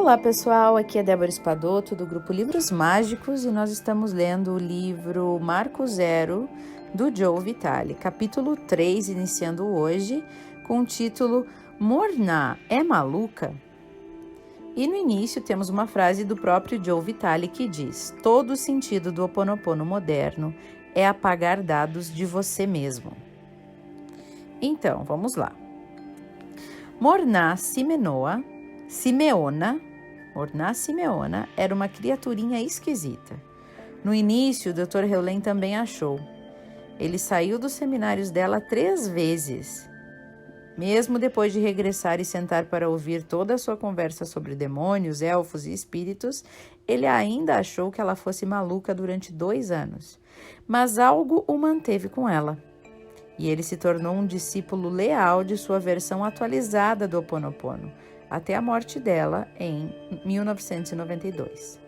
Olá pessoal, aqui é Débora Espadoto do grupo Livros Mágicos e nós estamos lendo o livro Marco Zero do Joe Vitale, capítulo 3, iniciando hoje com o título Morná é maluca? E no início temos uma frase do próprio Joe Vitale que diz: todo o sentido do Ho Oponopono moderno é apagar dados de você mesmo. Então, vamos lá. Morná Simeona era uma criaturinha esquisita. No início, o Dr. Heulen também achou. Ele saiu dos seminários dela 3 vezes. Mesmo depois de regressar e sentar para ouvir toda a sua conversa sobre demônios, elfos e espíritos, ele ainda achou que ela fosse maluca durante 2 anos. Mas algo o manteve com ela. E ele se tornou um discípulo leal de sua versão atualizada do Ho Oponopono, até a morte dela em 1992.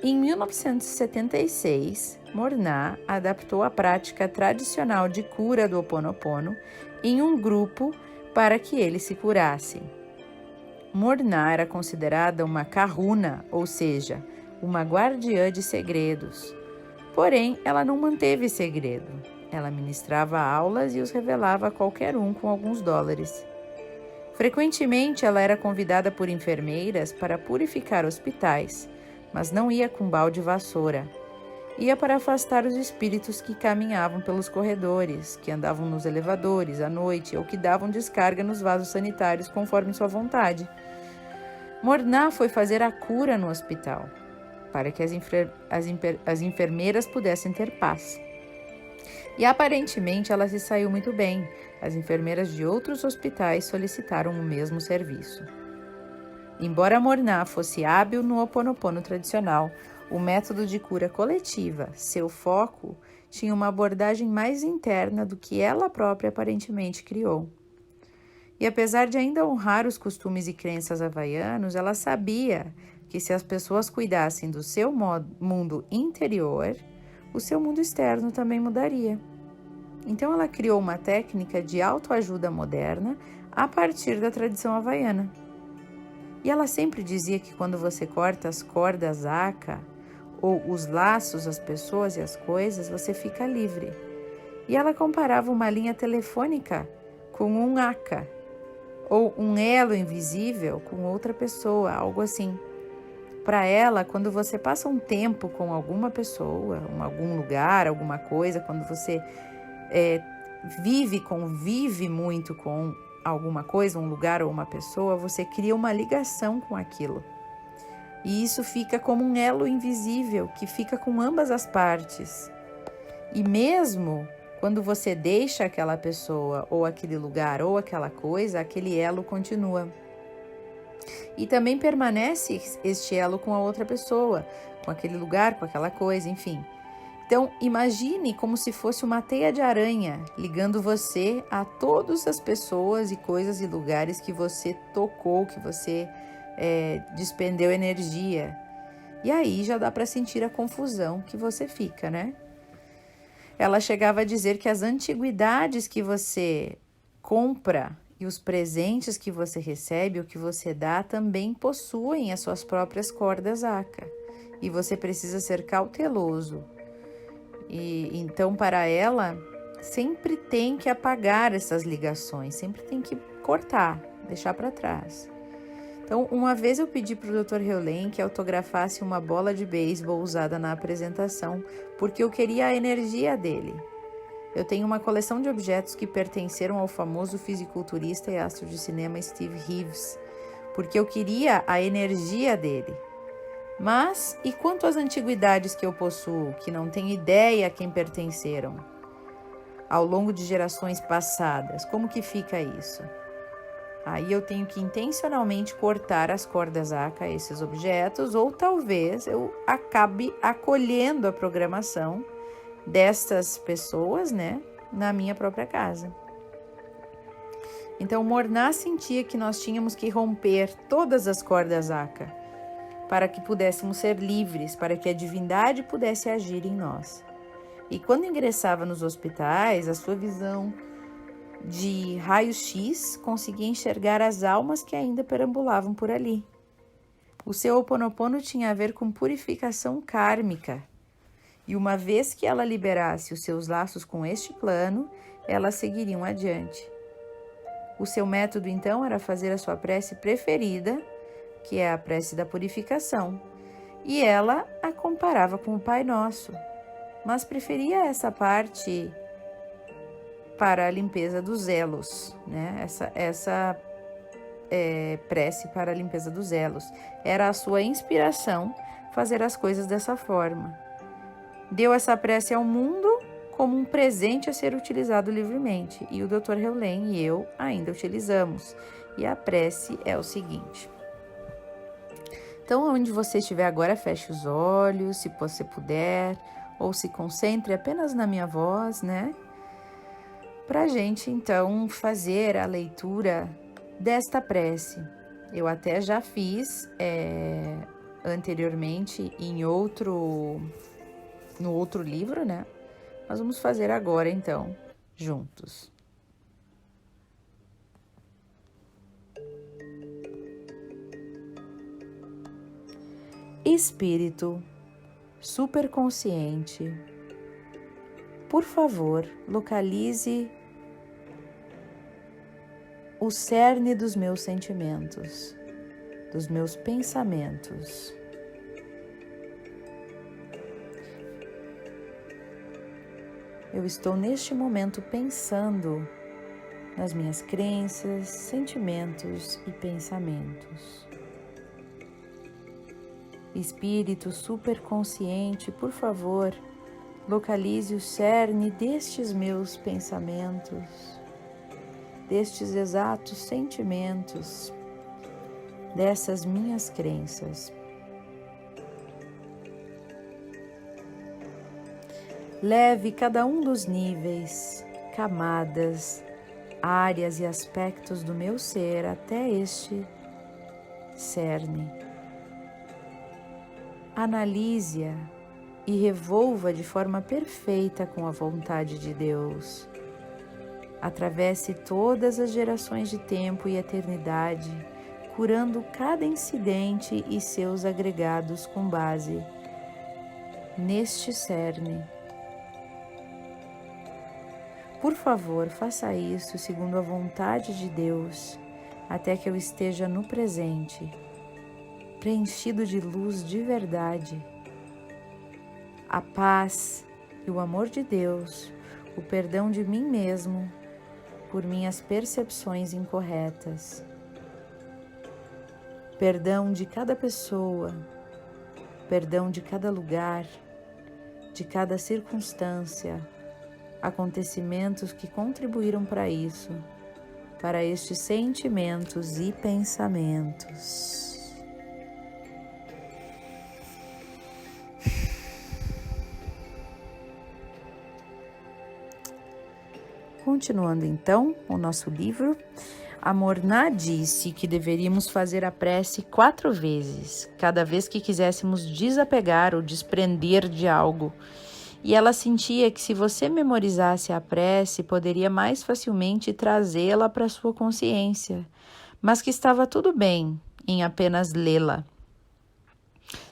Em 1976, Morná adaptou a prática tradicional de cura do Ho Oponopono em um grupo para que ele se curasse. Morná era considerada uma kahuna, ou seja, uma guardiã de segredos. Porém, ela não manteve segredo. Ela ministrava aulas e os revelava a qualquer um com alguns dólares. Frequentemente, ela era convidada por enfermeiras para purificar hospitais, mas não ia com balde e vassoura. Ia para afastar os espíritos que caminhavam pelos corredores, que andavam nos elevadores à noite ou que davam descarga nos vasos sanitários conforme sua vontade. Morná foi fazer a cura no hospital, para que as enfermeiras pudessem ter paz. E aparentemente ela se saiu muito bem. As enfermeiras de outros hospitais solicitaram o mesmo serviço. Embora Morná fosse hábil no Ho Oponopono tradicional, o método de cura coletiva, seu foco, tinha uma abordagem mais interna do que ela própria aparentemente criou. E apesar de ainda honrar os costumes e crenças havaianos, ela sabia que se as pessoas cuidassem do seu mundo interior, o seu mundo externo também mudaria. Então ela criou uma técnica de autoajuda moderna a partir da tradição havaiana. E ela sempre dizia que quando você corta as cordas aka, ou os laços, as pessoas e as coisas, você fica livre. E ela comparava uma linha telefônica com um aka, ou um elo invisível com outra pessoa, algo assim. Para ela, quando você passa um tempo com alguma pessoa, em algum lugar, alguma coisa, quando você convive muito com alguma coisa, um lugar ou uma pessoa, você cria uma ligação com aquilo. E isso fica como um elo invisível que fica com ambas as partes. E mesmo quando você deixa aquela pessoa, ou aquele lugar, ou aquela coisa, aquele elo continua. E também permanece este elo com a outra pessoa, com aquele lugar, com aquela coisa, enfim. Então, imagine como se fosse uma teia de aranha, ligando você a todas as pessoas e coisas e lugares que você tocou, que você despendeu energia. E aí já dá para sentir a confusão que você fica, né? Ela chegava a dizer que as antiguidades que você compra e os presentes que você recebe, o que você dá, também possuem as suas próprias cordas aka. E você precisa ser cauteloso. E então, para ela, sempre tem que apagar essas ligações, sempre tem que cortar, deixar para trás. Então, uma vez eu pedi para o Dr. Heulen que autografasse uma bola de beisebol usada na apresentação, porque eu queria a energia dele. Eu tenho uma coleção de objetos que pertenceram ao famoso fisiculturista e astro de cinema Steve Reeves, porque eu queria a energia dele. Mas, e quanto às antiguidades que eu possuo, que não tenho ideia a quem pertenceram? Ao longo de gerações passadas, como que fica isso? Aí eu tenho que intencionalmente cortar as cordas aka a esses objetos, ou talvez eu acabe acolhendo a programação dessas pessoas, né, na minha própria casa. Então, Morná sentia que nós tínhamos que romper todas as cordas aka para que pudéssemos ser livres, para que a divindade pudesse agir em nós. E quando ingressava nos hospitais, a sua visão de raio-x conseguia enxergar as almas que ainda perambulavam por ali. O seu Ho Oponopono tinha a ver com purificação kármica. E uma vez que ela liberasse os seus laços com este plano, elas seguiriam adiante. O seu método, então, era fazer a sua prece preferida, que é a prece da purificação. E ela a comparava com o Pai Nosso, mas preferia essa parte para a limpeza dos elos, né? Essa prece para a limpeza dos elos. Era a sua inspiração fazer as coisas dessa forma. Deu essa prece ao mundo como um presente a ser utilizado livremente. E o Dr. Heolen e eu ainda utilizamos. E a prece é o seguinte. Então, onde você estiver agora, feche os olhos, se você puder, ou se concentre apenas na minha voz, né? Para a gente, então, fazer a leitura desta prece. Eu até já fiz anteriormente no outro livro, né? Nós vamos fazer agora, então, juntos. Espírito superconsciente, por favor, localize o cerne dos meus sentimentos, dos meus pensamentos. Eu estou neste momento pensando nas minhas crenças, sentimentos e pensamentos. Espírito superconsciente, por favor, localize o cerne destes meus pensamentos, destes exatos sentimentos, dessas minhas crenças. Leve cada um dos níveis, camadas, áreas e aspectos do meu ser até este cerne. Analise-a e revolva de forma perfeita com a vontade de Deus. Atravesse todas as gerações de tempo e eternidade, curando cada incidente e seus agregados com base neste cerne. Por favor, faça isso segundo a vontade de Deus, até que eu esteja no presente, preenchido de luz de verdade. A paz e o amor de Deus, o perdão de mim mesmo por minhas percepções incorretas, perdão de cada pessoa, perdão de cada lugar, de cada circunstância, acontecimentos que contribuíram para isso, para estes sentimentos e pensamentos. Continuando então o nosso livro, a Morná disse que deveríamos fazer a prece 4 vezes, cada vez que quiséssemos desapegar ou desprender de algo. E ela sentia que se você memorizasse a prece, poderia mais facilmente trazê-la para sua consciência, mas que estava tudo bem em apenas lê-la.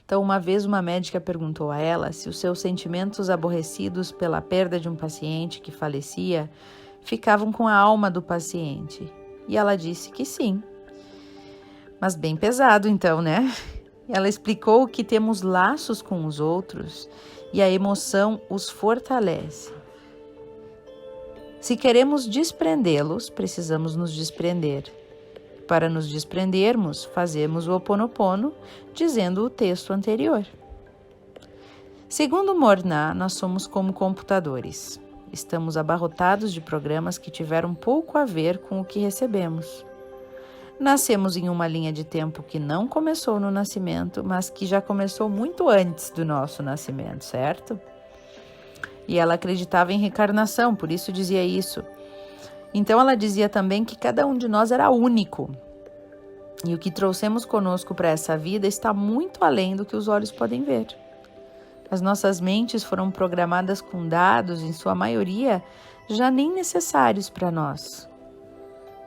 Então, uma vez uma médica perguntou a ela se os seus sentimentos aborrecidos pela perda de um paciente que falecia ficavam com a alma do paciente. E ela disse que sim. Mas bem pesado então, né? Ela explicou que temos laços com os outros e a emoção os fortalece. Se queremos desprendê-los, precisamos nos desprender. Para nos desprendermos, fazemos o Ho Oponopono, dizendo o texto anterior. Segundo Morná, nós somos como computadores. Estamos abarrotados de programas que tiveram pouco a ver com o que recebemos. Nascemos em uma linha de tempo que não começou no nascimento, mas que já começou muito antes do nosso nascimento, certo? E ela acreditava em reencarnação, por isso dizia isso. Então ela dizia também que cada um de nós era único. E o que trouxemos conosco para essa vida está muito além do que os olhos podem ver. As nossas mentes foram programadas com dados, em sua maioria, já nem necessários para nós.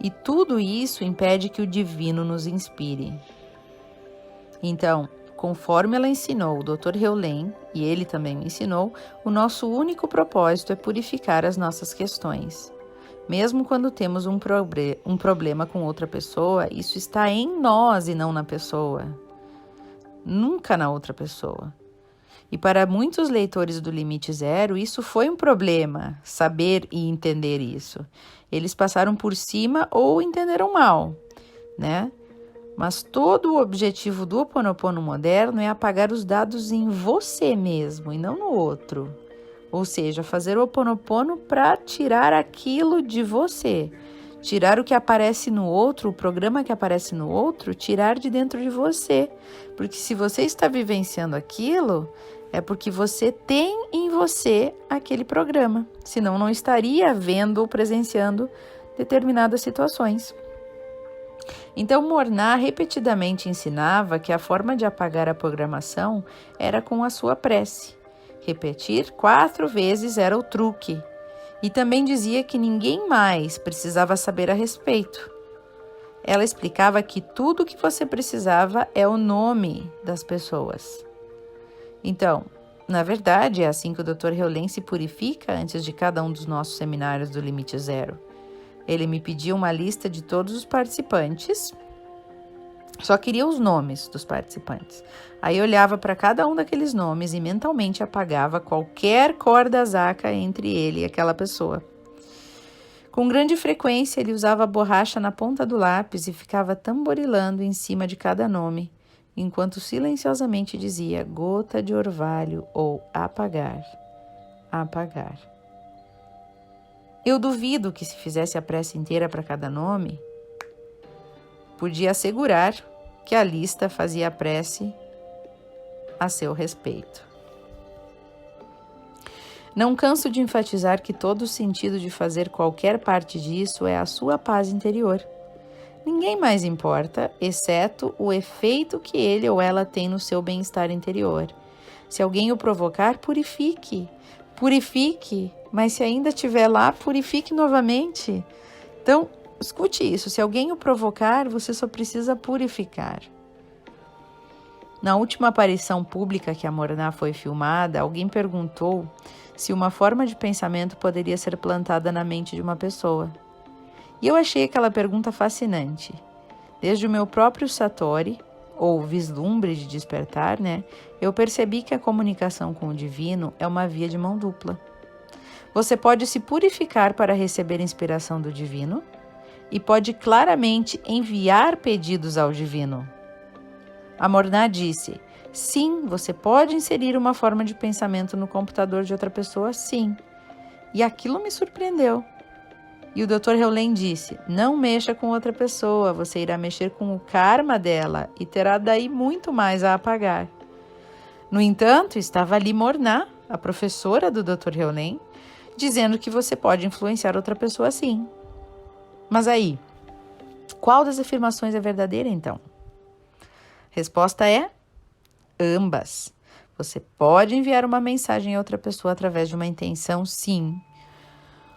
E tudo isso impede que o divino nos inspire. Então, conforme ela ensinou o Dr. Heulen, e ele também me ensinou, o nosso único propósito é purificar as nossas questões. Mesmo quando temos um problema com outra pessoa, isso está em nós e não na pessoa. Nunca na outra pessoa. E para muitos leitores do Limite Zero, isso foi um problema, saber e entender isso. Eles passaram por cima ou entenderam mal, né? Mas todo o objetivo do Ho Oponopono moderno é apagar os dados em você mesmo e não no outro. Ou seja, fazer o Ho Oponopono para tirar aquilo de você. Tirar o que aparece no outro, o programa que aparece no outro, tirar de dentro de você. Porque se você está vivenciando aquilo, é porque você tem em você aquele programa. Senão não estaria vendo ou presenciando determinadas situações. Então, Morná repetidamente ensinava que a forma de apagar a programação era com a sua prece. Repetir 4 vezes era o truque. E também dizia que ninguém mais precisava saber a respeito. Ela explicava que tudo o que você precisava é o nome das pessoas. Então, na verdade, é assim que o Dr. Heulen se purifica antes de cada um dos nossos seminários do Limite Zero. Ele me pediu uma lista de todos os participantes, só queria os nomes dos participantes. Aí eu olhava para cada um daqueles nomes e mentalmente apagava qualquer corda zaca entre ele e aquela pessoa. Com grande frequência, ele usava a borracha na ponta do lápis e ficava tamborilando em cima de cada nome, enquanto silenciosamente dizia gota de orvalho ou apagar, apagar. Eu duvido que se fizesse a prece inteira para cada nome, podia assegurar que a lista fazia a prece a seu respeito. Não canso de enfatizar que todo o sentido de fazer qualquer parte disso é a sua paz interior. Ninguém mais importa, exceto o efeito que ele ou ela tem no seu bem-estar interior. Se alguém o provocar, purifique. Purifique, mas se ainda estiver lá, purifique novamente. Então, escute isso. Se alguém o provocar, você só precisa purificar. Na última aparição pública que a Morná foi filmada, alguém perguntou se uma forma de pensamento poderia ser plantada na mente de uma pessoa. E eu achei aquela pergunta fascinante. Desde o meu próprio Satori, ou vislumbre de despertar, eu percebi que a comunicação com o divino é uma via de mão dupla. Você pode se purificar para receber inspiração do divino e pode claramente enviar pedidos ao divino. A Morná disse, sim, você pode inserir uma forma de pensamento no computador de outra pessoa, sim. E aquilo me surpreendeu. E o Dr. Heulen disse, não mexa com outra pessoa, você irá mexer com o karma dela e terá daí muito mais a apagar. No entanto, estava ali Morná, a professora do Dr. Heulen, dizendo que você pode influenciar outra pessoa sim. Mas aí, qual das afirmações é verdadeira então? Resposta é ambas. Você pode enviar uma mensagem a outra pessoa através de uma intenção, sim.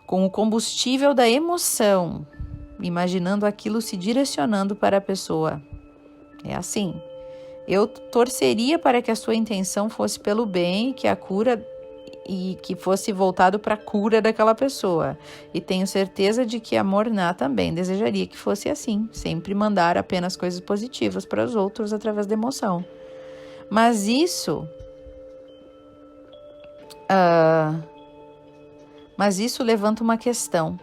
Com o combustível da emoção, imaginando aquilo se direcionando para a pessoa. É assim. Eu torceria para que a sua intenção fosse pelo bem, que a cura e que fosse voltado para a cura daquela pessoa. E tenho certeza de que a Morná também desejaria que fosse assim, sempre mandar apenas coisas positivas para os outros através da emoção. Mas isso levanta uma questão.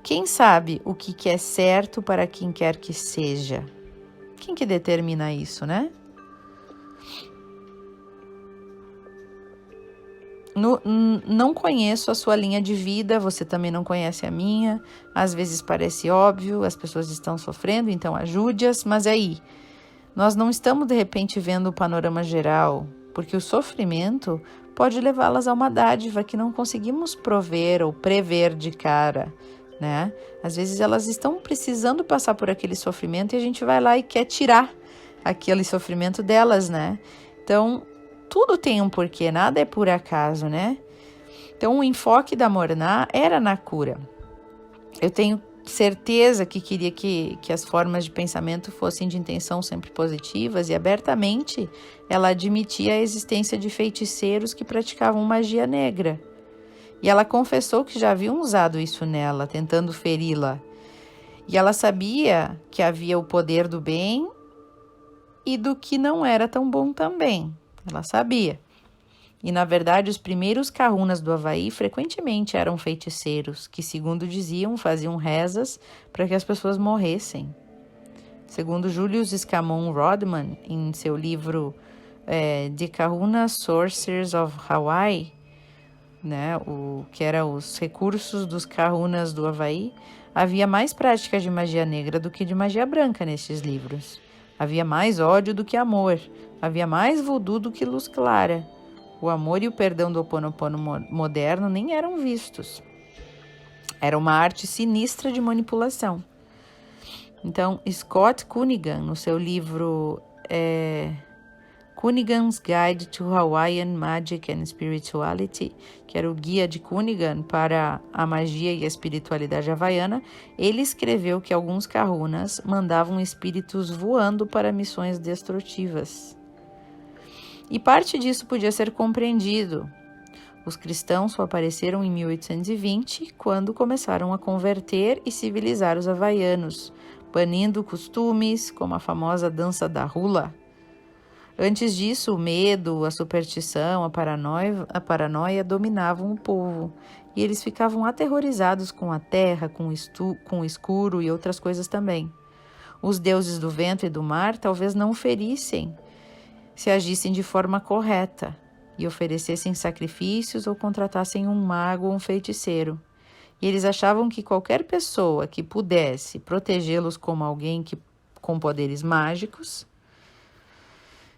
Quem sabe o que é certo para quem quer que seja? Quem que determina isso, né? Não conheço a sua linha de vida, você também não conhece a minha. Às vezes parece óbvio, as pessoas estão sofrendo, então ajude-as. Mas aí, nós não estamos de repente vendo o panorama geral, porque o sofrimento pode levá-las a uma dádiva que não conseguimos prover ou prever de cara, né? Às vezes elas estão precisando passar por aquele sofrimento e a gente vai lá e quer tirar aquele sofrimento delas, né? Então, tudo tem um porquê, nada é por acaso, né? Então, o enfoque da Morná era na cura. Eu tenho certeza que queria que as formas de pensamento fossem de intenção sempre positivas, e abertamente ela admitia a existência de feiticeiros que praticavam magia negra. E ela confessou que já haviam usado isso nela, tentando feri-la. E ela sabia que havia o poder do bem e do que não era tão bom também. Ela sabia. E, na verdade, os primeiros kahunas do Havaí frequentemente eram feiticeiros, que, segundo diziam, faziam rezas para que as pessoas morressem. Segundo Julius Scamon Rodman, em seu livro The Kahuna Sorcerers of Hawaii, né, que era os recursos dos kahunas do Havaí, havia mais prática de magia negra do que de magia branca nestes livros. Havia mais ódio do que amor. Havia mais voodoo do que luz clara. O amor e o perdão do Ho'oponopono moderno nem eram vistos. Era uma arte sinistra de manipulação. Então, Scott Cunningham, no seu livro Cunningham's Guide to Hawaiian Magic and Spirituality, que era o guia de Cunningham para a magia e a espiritualidade havaiana, ele escreveu que alguns kahunas mandavam espíritos voando para missões destrutivas. E parte disso podia ser compreendido. Os cristãos só apareceram em 1820, quando começaram a converter e civilizar os havaianos, banindo costumes como a famosa dança da hula. Antes disso, o medo, a superstição, a paranoia dominavam o povo, e eles ficavam aterrorizados com a terra, com o escuro e outras coisas também. Os deuses do vento e do mar talvez não o ferissem se agissem de forma correta e oferecessem sacrifícios ou contratassem um mago ou um feiticeiro. E eles achavam que qualquer pessoa que pudesse protegê-los como alguém com poderes mágicos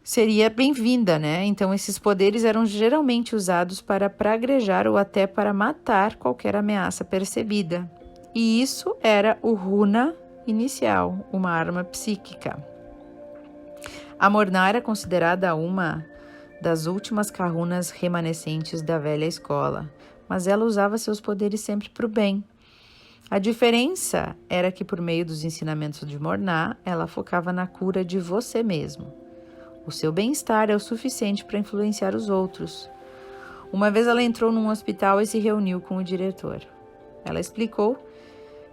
seria bem-vinda, né? Então, esses poderes eram geralmente usados para praguejar ou até para matar qualquer ameaça percebida. E isso era o runa inicial, uma arma psíquica. A Morná era considerada uma das últimas kahunas remanescentes da velha escola, mas ela usava seus poderes sempre para o bem. A diferença era que, por meio dos ensinamentos de Morná, ela focava na cura de você mesmo. O seu bem-estar é o suficiente para influenciar os outros. Uma vez ela entrou num hospital e se reuniu com o diretor. Ela explicou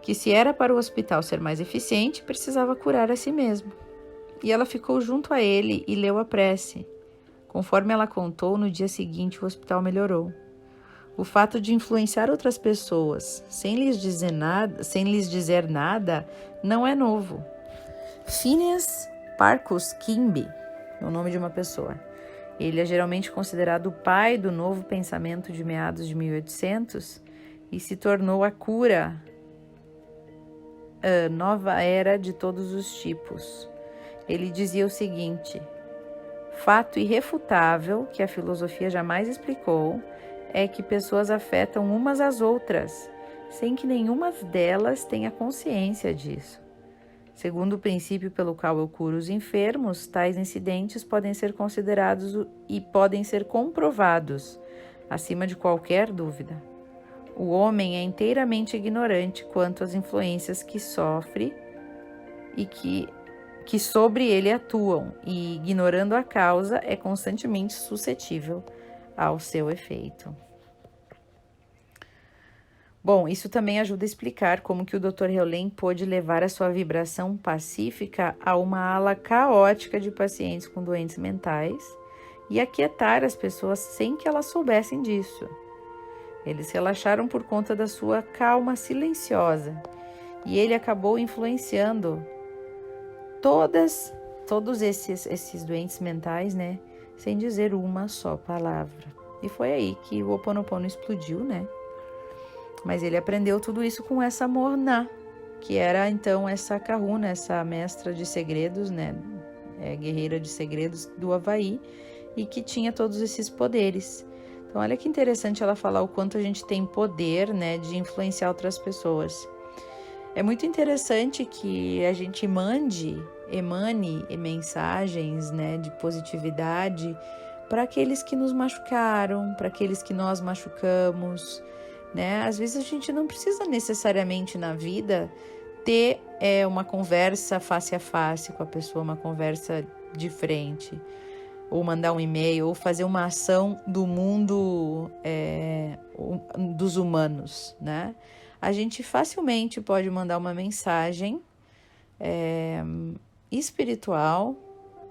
que, se era para o hospital ser mais eficiente, precisava curar a si mesmo. E ela ficou junto a ele e leu a prece. Conforme ela contou, no dia seguinte o hospital melhorou. O fato de influenciar outras pessoas sem lhes dizer nada não é novo. Phineas Parkus Kimby é o nome de uma pessoa. Ele é geralmente considerado o pai do novo pensamento de meados de 1800 e se tornou a cura, a nova era de todos os tipos. Ele dizia o seguinte: fato irrefutável que a filosofia jamais explicou é que pessoas afetam umas às outras, sem que nenhuma delas tenha consciência disso. Segundo o princípio pelo qual eu curo os enfermos, tais incidentes podem ser considerados e podem ser comprovados, acima de qualquer dúvida. O homem é inteiramente ignorante quanto às influências que sofre e que sobre ele atuam, e, ignorando a causa, é constantemente suscetível ao seu efeito. Bom, isso também ajuda a explicar como que o Dr. Heulen pôde levar a sua vibração pacífica a uma ala caótica de pacientes com doentes mentais e aquietar as pessoas sem que elas soubessem disso. Eles relaxaram por conta da sua calma silenciosa e ele acabou influenciando todos esses doentes mentais, né, sem dizer uma só palavra. E foi aí que o Ho'oponopono explodiu, né? Mas ele aprendeu tudo isso com essa Morná, que era então essa kahuna, essa mestra de segredos, né, guerreira de segredos do Havaí, e que tinha todos esses poderes. Então, olha que interessante ela falar o quanto a gente tem poder, né, de influenciar outras pessoas. É muito interessante que a gente emane mensagens, né, de positividade para aqueles que nos machucaram, para aqueles que nós machucamos, né? Às vezes a gente não precisa necessariamente na vida ter uma conversa face a face com a pessoa, uma conversa de frente, ou mandar um e-mail, ou fazer uma ação do mundo dos humanos, né? A gente facilmente pode mandar uma mensagem espiritual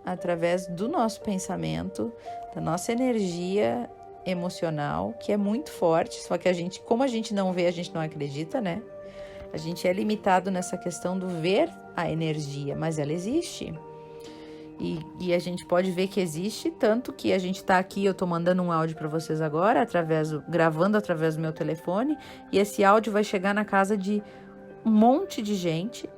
através do nosso pensamento, da nossa energia emocional, que é muito forte, só que como a gente não vê, a gente não acredita, né? A gente é limitado nessa questão do ver a energia, mas ela existe. E a gente pode ver que existe, tanto que a gente tá aqui, eu tô mandando um áudio para vocês agora, gravando através do meu telefone, e esse áudio vai chegar na casa de um monte de gente,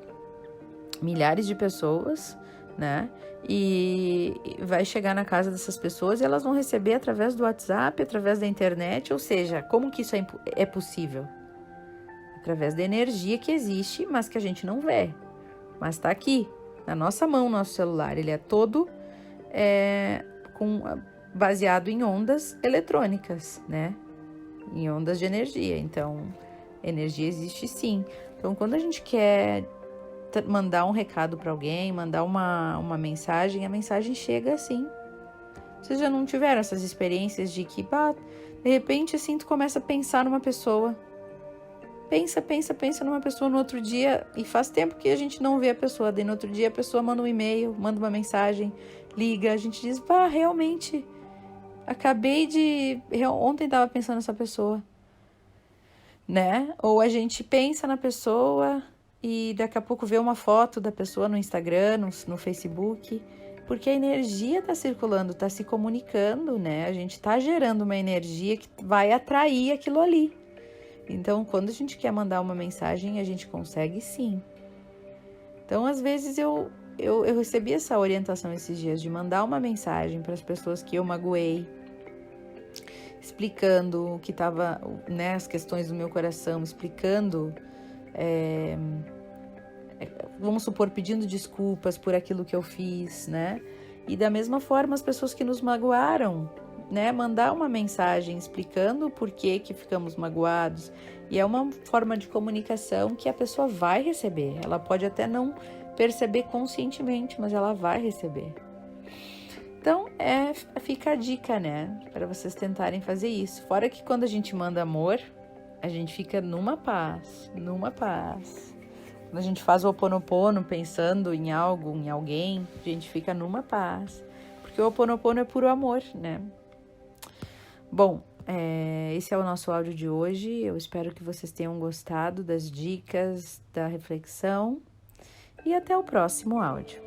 milhares de pessoas, né? E vai chegar na casa dessas pessoas e elas vão receber através do WhatsApp, através da internet, ou seja, como que isso é possível? Através da energia que existe, mas que a gente não vê, mas tá aqui, na nossa mão, nosso celular. Ele é todo baseado em ondas eletrônicas, né? Em ondas de energia. Então, energia existe sim. Então, quando a gente quer mandar um recado para alguém, mandar uma mensagem, a mensagem chega assim. Vocês já não tiveram essas experiências de que, de repente, assim, tu começa a pensar numa pessoa. Pensa numa pessoa no outro dia, e faz tempo que a gente não vê a pessoa, daí no outro dia a pessoa manda um e-mail, manda uma mensagem, liga, a gente diz, realmente, ontem tava pensando nessa pessoa, né? Ou a gente pensa na pessoa e daqui a pouco vê uma foto da pessoa no Instagram, no Facebook, porque a energia tá circulando, tá se comunicando, né? A gente tá gerando uma energia que vai atrair aquilo ali. Então, quando a gente quer mandar uma mensagem, a gente consegue sim. Então, às vezes eu recebi essa orientação esses dias de mandar uma mensagem para as pessoas que eu magoei, explicando o que estava, né, as questões do meu coração, explicando, vamos supor, pedindo desculpas por aquilo que eu fiz, né? E da mesma forma, as pessoas que nos magoaram, né, mandar uma mensagem explicando o porquê que ficamos magoados, e é uma forma de comunicação que a pessoa vai receber. Ela pode até não perceber conscientemente, mas ela vai receber. Então, fica a dica, né, para vocês tentarem fazer isso. Fora que quando a gente manda amor, a gente fica numa paz. Quando a gente faz o Ho'oponopono pensando em algo, em alguém, a gente fica numa paz. Porque o Ho'oponopono é puro amor, né? Bom, esse é o nosso áudio de hoje. Eu espero que vocês tenham gostado das dicas, da reflexão. E até o próximo áudio.